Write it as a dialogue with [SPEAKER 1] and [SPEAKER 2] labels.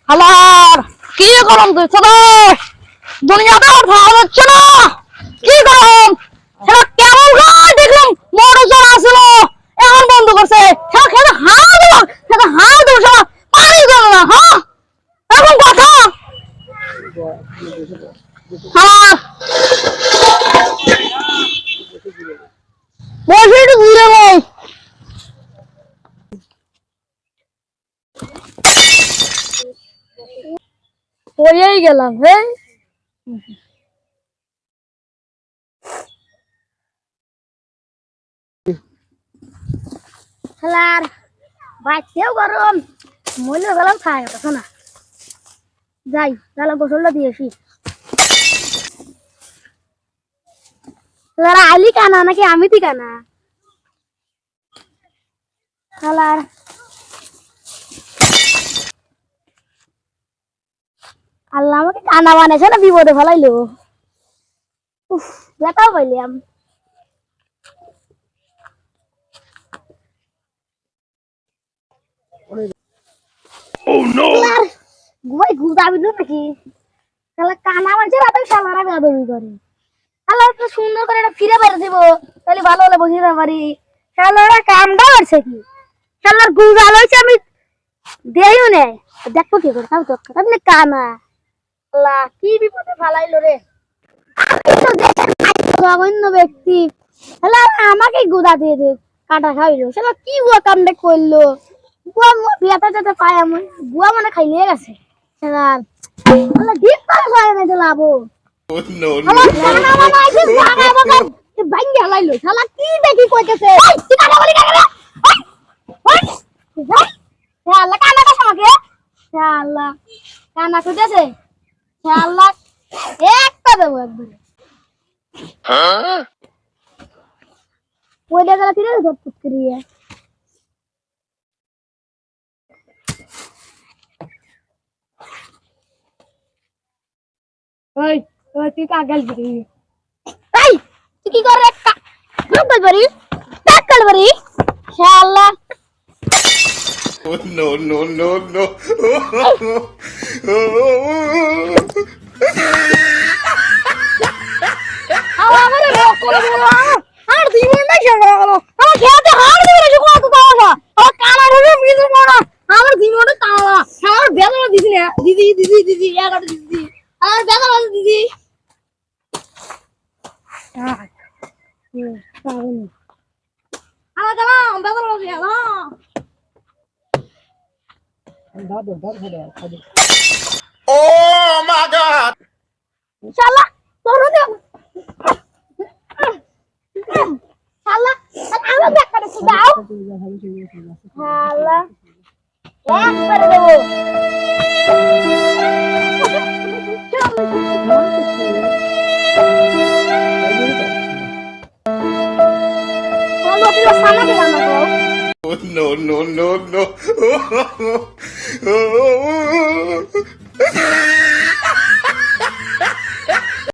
[SPEAKER 1] হালার কি গরম দিচ্ছে রে, দুনিয়াতে আর ভালো হচ্ছে না। কি গরম, সেটা কেমন গাছ দেখলাম মরজন আসলো, এখন বন্ধ করছে। সেটা খেতে হাওয়া দেবো, সেটা হাওয়া দেবো, সেটা পানি দেবো না। হ্যাঁ এরকম কথা। হালার বসে একটু ঘুরে বই। হয়েই গেলাম। হ্যাঁ খেলার বাইতেও গরম, মইলে গেলাম খায় কথা না। যাই তাহলে গোসলটা দিয়েছি। তোরা আইলি কানা নাকি আমি তুই কানা? খেলার আল্লাহ আমাকে কানা বানাইছে না বিপদে ফেলাইলো। উফ ব্যথাও পাইলাম। ঘুমাই ঘুমাবি নাকি? তাহলে কানা মানছে রাতে সালারা বেদবি করে। আল্লাহ তো সুন্দর করে এটা ফিরে বেড়ে দিব, তাহলে ভালো হলে বসে পারি। শালারা কামটা করছে কি? শালার গুজাল হয়েছে আমি দেইও নে, দেখবো কি করে? তাও তো আপনি কানা। আল্লাহ কি বিপদে ফালাইলো রে। জঘন্য ব্যক্তি হলে আমাকে গুদা দিয়ে দে কাটা খাইলো। সেটা কি বুয়া কামটা করলো? বুয়া বিয়াটা যেতে পায় আমি বুয়া মানে খাইলে গেছে। সেটা আল্লাহ ডিপ করে খাই না যে লাভ।
[SPEAKER 2] No,
[SPEAKER 1] আমার
[SPEAKER 2] no,
[SPEAKER 1] কানা
[SPEAKER 2] no.
[SPEAKER 1] বাবা আইছে কানা বাবা ভাঙ্গি হালাইলো। শালা কি দেখি কইতেছে? তুই কানা বলি কানা রে? ওই ওই শালা কানা কাছে আমাকে। শালা কানা কইতেছে। শালা একটা দেবো একবারে।
[SPEAKER 2] Huh?
[SPEAKER 1] ওই দেখা ফিরে সব কুছ করিয়ে। ওই ওই তুই কাগল বরি। এই তুই কি করে কাগল বরি? কাগল বরি শালা।
[SPEAKER 2] Oh, no, no, no, no.
[SPEAKER 1] আমারে রক করে দিল। আর দিন না শালা হলো। আমার খেতে হার দিবে না কত তাওয়া। আমার কানা ধরে মিজু মোড়া। আমার দিনটা তাওয়া। আমার বেদনা দিদি না। দিদি দিদি দিদি এগাটা দিদি। আমার বেদনা দিদি। আমার জানা বেদনা দিদি না।
[SPEAKER 2] Oh my God!
[SPEAKER 1] শালা তোর দে শালা আমার দেখা দেখি দাও শালা এক করে দেবো শালা তুই সামনে কে জানা গো
[SPEAKER 2] Oh, no, no, no, no.